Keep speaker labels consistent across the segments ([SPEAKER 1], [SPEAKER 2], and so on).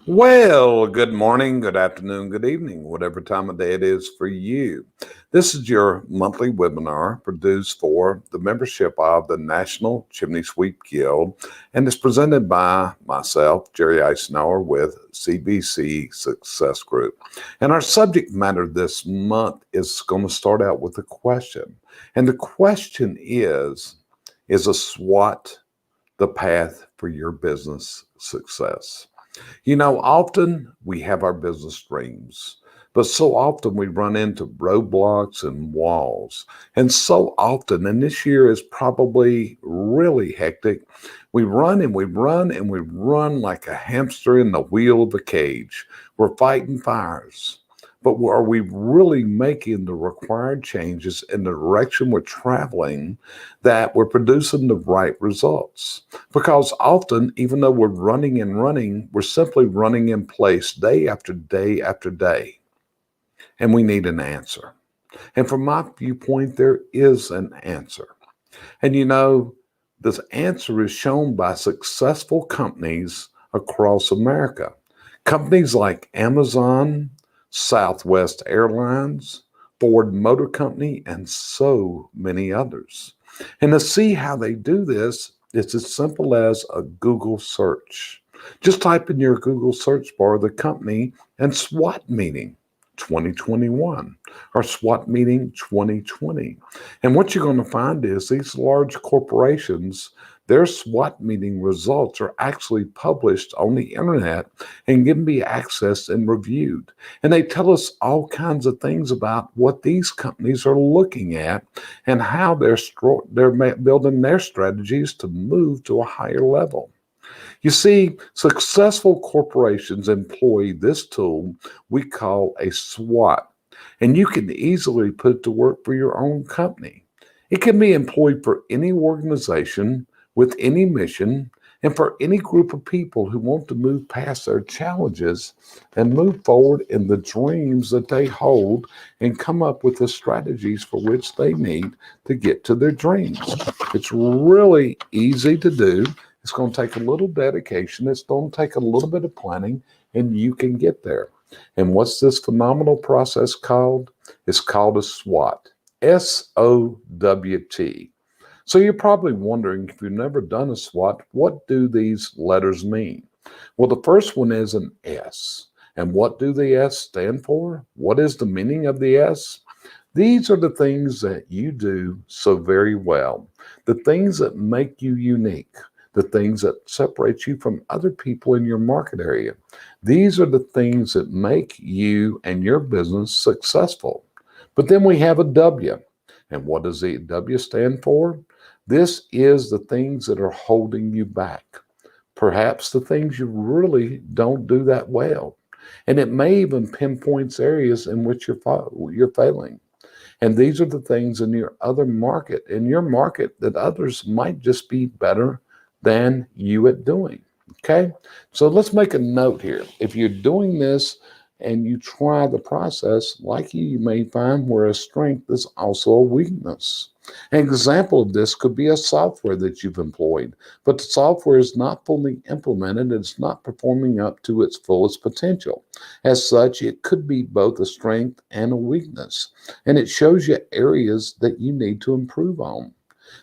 [SPEAKER 1] Well, good morning, good afternoon, good evening, whatever time of day it is for you. This is your monthly webinar produced for the membership of the National Chimney Sweep Guild and is presented by myself, Jerry Eisenhower, with CBC Success Group. And our subject matter this month is going to start out with a question. And the question is a SWOT the path for your business success? You know, often we have our business dreams, but so often we run into roadblocks and walls. And so often, and this year is probably really hectic, we run and we run and we run like a hamster in the wheel of a cage. We're fighting fires. But are we really making the required changes in the direction we're traveling that we're producing the right results? Because often, even though we're running and running, we're simply running in place day after day after day. And we need an answer. And from my viewpoint, there is an answer. And you know, this answer is shown by successful companies across America. Companies like Amazon, Southwest Airlines, Ford Motor Company, and so many others. And to see how they do this, it's as simple as a Google search. Just type in your Google search bar the company and SWOT meeting 2021 or SWOT meeting 2020. And what you're going to find is these large corporations, their SWOT meeting results are actually published on the internet and can be accessed and reviewed. And they tell us all kinds of things about what these companies are looking at and how they're building their strategies to move to a higher level. You see, successful corporations employ this tool we call a SWOT, and you can easily put it to work for your own company. It can be employed for any organization with any mission and for any group of people who want to move past their challenges and move forward in the dreams that they hold and come up with the strategies for which they need to get to their dreams. It's really easy to do. It's going to take a little dedication. It's going to take a little bit of planning, and you can get there. And what's this phenomenal process called? It's called a SWOT. SOWT. So you're probably wondering, if you've never done a SWOT, what do these letters mean? Well, the first one is an S. And what do the S stand for? What is the meaning of the S? These are the things that you do so very well, the things that make you unique, the things that separate you from other people in your market area. These are the things that make you and your business successful. But then we have a W. And what does the W stand for? This is the things that are holding you back. Perhaps the things you really don't do that well. And it may even pinpoint areas in which you're failing. And these are the things in your market that others might just be better than you at doing. Okay? So let's make a note here. If you're doing this and you try the process, like you may find where a strength is also a weakness. An example of this could be a software that you've employed, but the software is not fully implemented and it's not performing up to its fullest potential. As such, it could be both a strength and a weakness, and it shows you areas that you need to improve on.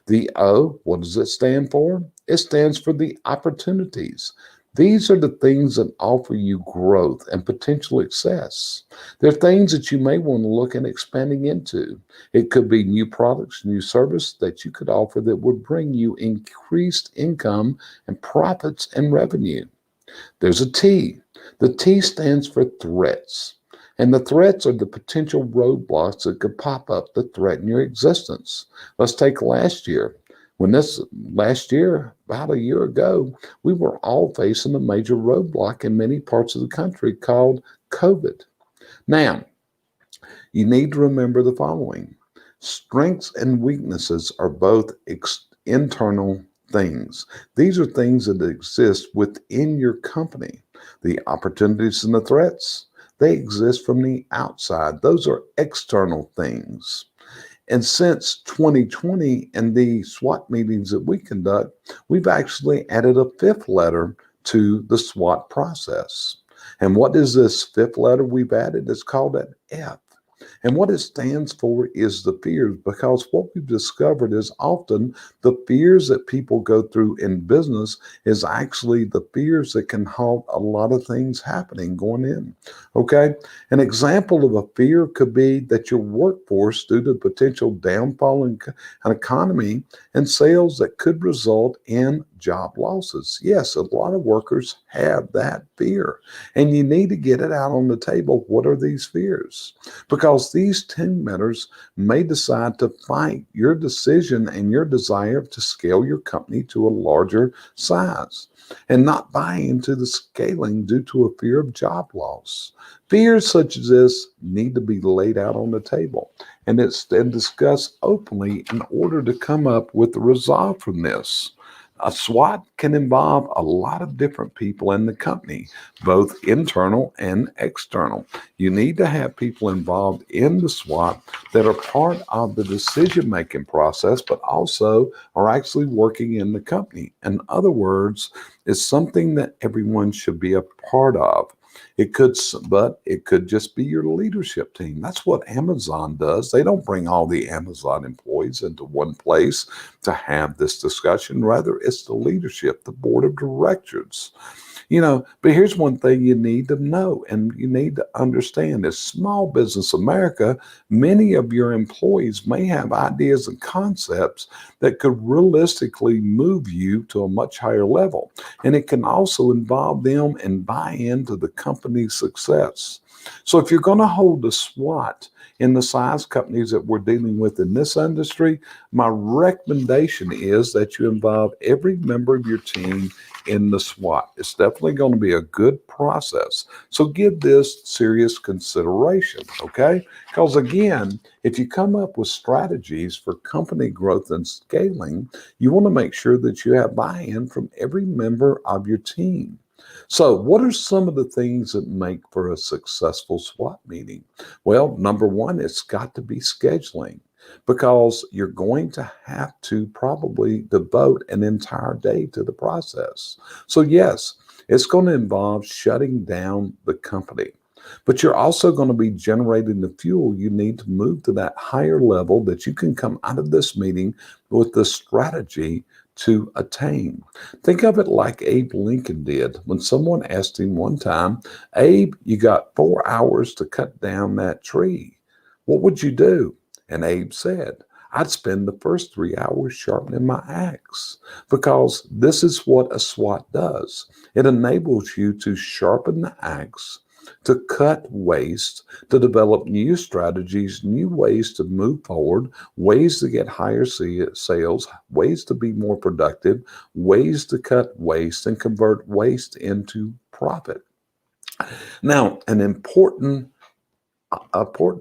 [SPEAKER 1] The O, what does it stand for? It stands for the opportunities. These are the things that offer you growth and potential success. They're things that you may want to look at expanding into. It could be new products, new service that you could offer that would bring you increased income and profits and revenue. There's a T. The T stands for threats. And the threats are the potential roadblocks that could pop up that threaten your existence. Let's take last year. About a year ago, we were all facing a major roadblock in many parts of the country called COVID. Now, you need to remember the following. Strengths and weaknesses are both internal things. These are things that exist within your company. The opportunities and the threats, they exist from the outside. Those are external things. And since 2020 and the SWOT meetings that we conduct, we've actually added a fifth letter to the SWOT process. And what is this fifth letter we've added? It's called an F. And what it stands for is the fears, because what we've discovered is often the fears that people go through in business is actually the fears that can halt a lot of things happening going in. Okay. An example of a fear could be that your workforce, due to potential downfall in an economy and sales, that could result in job losses. Yes, a lot of workers have that fear, and you need to get it out on the table. What are these fears? Because these team members may decide to fight your decision and your desire to scale your company to a larger size and not buy into the scaling due to a fear of job loss. Fears such as this need to be laid out on the table and it's then discussed openly in order to come up with the resolve from this. A SWOT can involve a lot of different people in the company, both internal and external. You need to have people involved in the SWOT that are part of the decision-making process, but also are actually working in the company. In other words, it's something that everyone should be a part of. But it could just be your leadership team. That's what Amazon does. They don't bring all the Amazon employees into one place to have this discussion. Rather, it's the leadership, the board of directors. But here's one thing you need to know and you need to understand is small business America, many of your employees may have ideas and concepts that could realistically move you to a much higher level. And it can also involve them and buy into the company's success. So if you're going to hold a SWOT in the size companies that we're dealing with in this industry, my recommendation is that you involve every member of your team in the SWOT. It's definitely going to be a good process. So give this serious consideration, okay? Because again, if you come up with strategies for company growth and scaling, you want to make sure that you have buy-in from every member of your team. So what are some of the things that make for a successful SWOT meeting? Well, number one, it's got to be scheduling, because you're going to have to probably devote an entire day to the process. So yes, it's going to involve shutting down the company, but you're also going to be generating the fuel you need to move to that higher level that you can come out of this meeting with the strategy to attain. Think of it like Abe Lincoln did when someone asked him one time, Abe, you got 4 hours to cut down that tree. What would you do? And Abe said, I'd spend the first 3 hours sharpening my axe, because this is what a SWOT does. It enables you to sharpen the axe, to cut waste, to develop new strategies, new ways to move forward, ways to get higher sales, ways to be more productive, ways to cut waste and convert waste into profit. Now, an important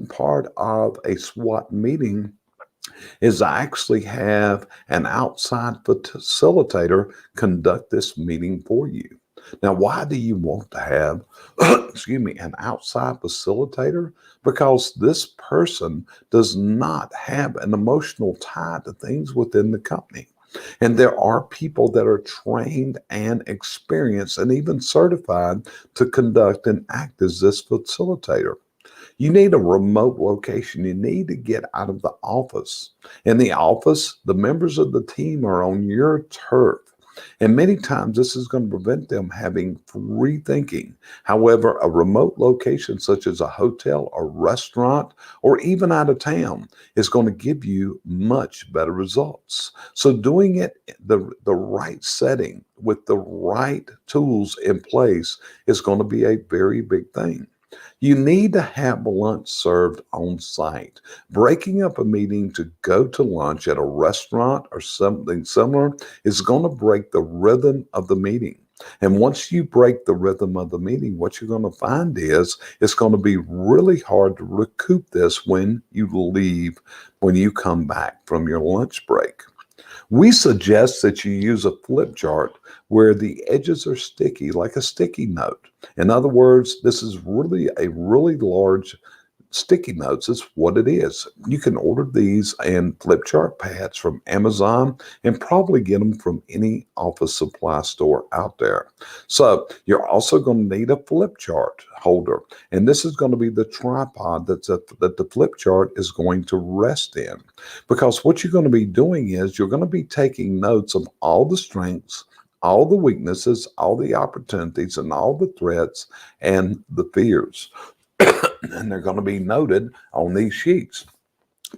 [SPEAKER 1] part of a SWOT meeting is I actually have an outside facilitator conduct this meeting for you. Now, why do you want to have, an outside facilitator? Because this person does not have an emotional tie to things within the company. And there are people that are trained and experienced and even certified to conduct and act as this facilitator. You need a remote location. You need to get out of the office. In the office, the members of the team are on your turf. And many times this is going to prevent them having free thinking. However, a remote location such as a hotel or restaurant or even out of town is going to give you much better results. So doing it the right setting with the right tools in place is going to be a very big thing. You need to have lunch served on site. Breaking up a meeting to go to lunch at a restaurant or something similar is going to break the rhythm of the meeting. And once you break the rhythm of the meeting, what you're going to find is it's going to be really hard to recoup this when you come back from your lunch break. We suggest that you use a flip chart where the edges are sticky, like a sticky note. In other words, this is really a really large sticky notes is what it is. You can order these and flip chart pads from Amazon and probably get them from any office supply store out there. So you're also going to need a flip chart holder. And this is going to be the tripod that the flip chart is going to rest in. Because what you're going to be doing is you're going to be taking notes of all the strengths, all the weaknesses, all the opportunities, and all the threats and the fears. And they're going to be noted on these sheets.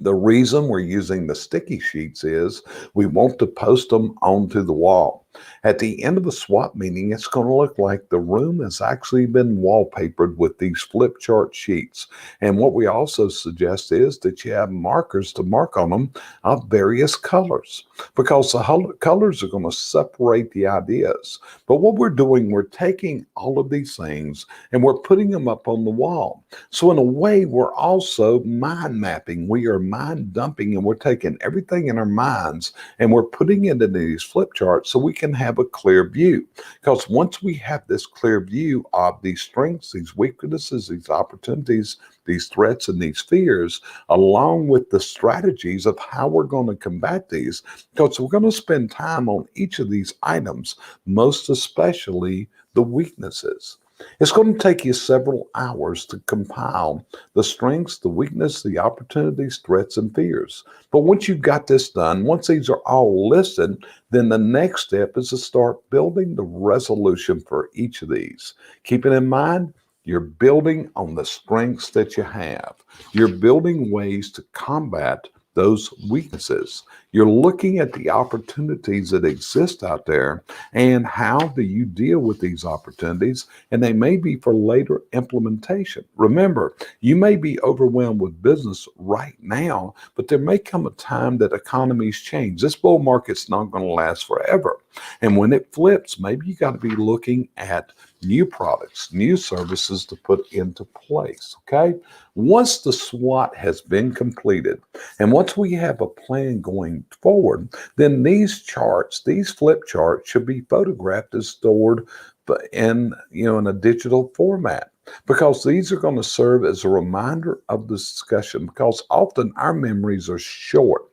[SPEAKER 1] The reason we're using the sticky sheets is we want to post them onto the wall. At the end of a SWOT meeting, it's going to look like the room has actually been wallpapered with these flip chart sheets. And what we also suggest is that you have markers to mark on them of various colors, because the colors are going to separate the ideas. But what we're doing, we're taking all of these things and we're putting them up on the wall. So in a way, we're also mind mapping. We are mind dumping, and we're taking everything in our minds and we're putting it into these flip charts so we can have a clear view. Because once we have this clear view of these strengths, these weaknesses, these opportunities, these threats, and these fears, along with the strategies of how we're going to combat these, because we're going to spend time on each of these items, most especially the weaknesses. It's going to take you several hours to compile the strengths, the weakness, the opportunities, threats, and fears. But once you've got this done, once these are all listed, then the next step is to start building the resolution for each of these. Keeping in mind, you're building on the strengths that you have. You're building ways to combat those weaknesses. You're looking at the opportunities that exist out there and how do you deal with these opportunities, and they may be for later implementation. Remember, you may be overwhelmed with business right now, but there may come a time that economies change. This bull market's not going to last forever. And when it flips, maybe you got to be looking at new products, new services to put into place, okay? Once the SWOT has been completed, and once we have a plan going forward, then these charts, these flip charts, should be photographed and stored in a digital format, because these are going to serve as a reminder of the discussion, because often our memories are short.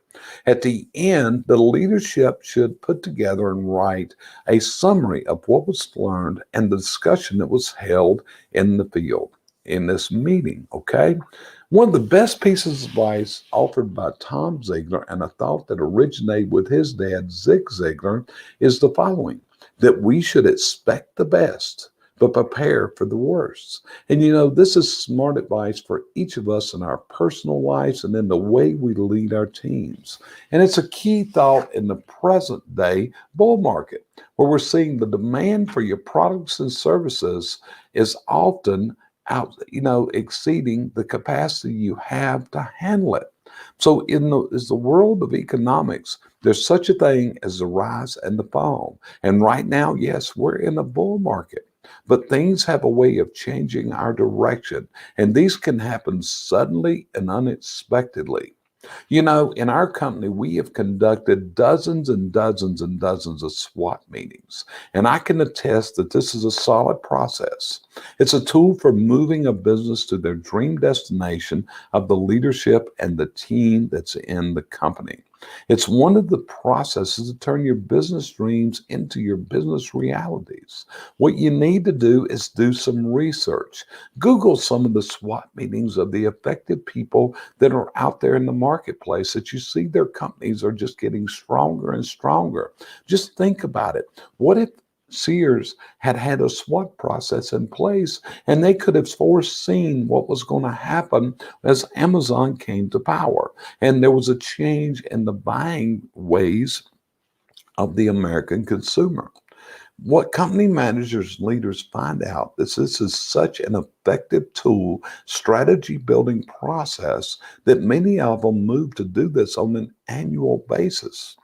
[SPEAKER 1] At the end, the leadership should put together and write a summary of what was learned and the discussion that was held in the field in this meeting, okay? One of the best pieces of advice offered by Tom Ziglar, and a thought that originated with his dad, Zig Ziglar, is the following: that we should expect the best, but prepare for the worst. And this is smart advice for each of us in our personal lives and in the way we lead our teams. And it's a key thought in the present day bull market, where we're seeing the demand for your products and services is often exceeding the capacity you have to handle it. So in the world of economics, there's such a thing as the rise and the fall. And right now, yes, we're in a bull market, but things have a way of changing our direction. And these can happen suddenly and unexpectedly. In our company, we have conducted dozens and dozens and dozens of SWOT meetings, and I can attest that this is a solid process. It's a tool for moving a business to their dream destination of the leadership and the team that's in the company. It's one of the processes to turn your business dreams into your business realities. What you need to do is do some research. Google some of the SWOT meetings of the effective people that are out there in the marketplace that you see their companies are just getting stronger and stronger. Just think about it. What if Sears had a SWOT process in place, and they could have foreseen what was going to happen as Amazon came to power, and there was a change in the buying ways of the American consumer? What company managers and leaders find out is this is such an effective tool, strategy building process, that many of them move to do this on an annual basis.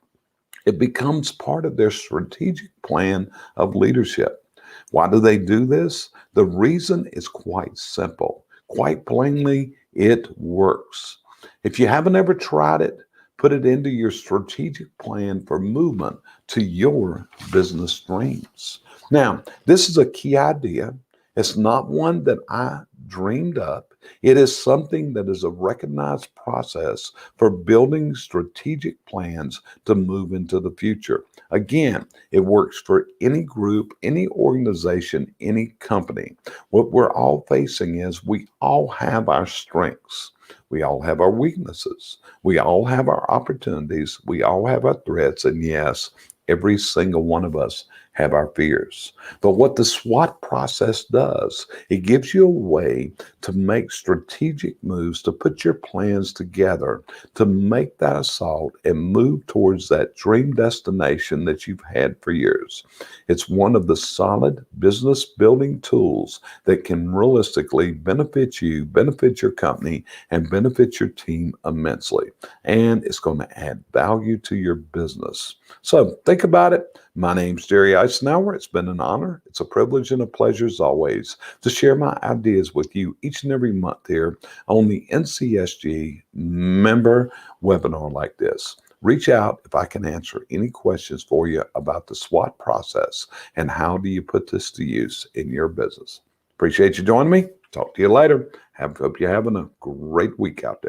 [SPEAKER 1] It becomes part of their strategic plan of leadership. Why do they do this? The reason is quite simple. Quite plainly, it works. If you haven't ever tried it, put it into your strategic plan for movement to your business dreams. Now, this is a key idea. It's not one that I dreamed up. It is something that is a recognized process for building strategic plans to move into the future. Again, it works for any group, any organization, any company. What we're all facing is we all have our strengths. We all have our weaknesses. We all have our opportunities. We all have our threats. And yes, every single one of us have our fears. But what the SWOT process does, it gives you a way to make strategic moves, to put your plans together, to make that assault and move towards that dream destination that you've had for years. It's one of the solid business building tools that can realistically benefit you, benefit your company, and benefit your team immensely. And it's going to add value to your business. So think about it. My name's Jerry Eisenhower. It's been an honor. It's a privilege and a pleasure as always to share my ideas with you each and every month here on the NCSG member webinar like this. Reach out if I can answer any questions for you about the SWOT process and how do you put this to use in your business. Appreciate you joining me. Talk to you later. Hope you're having a great week out there.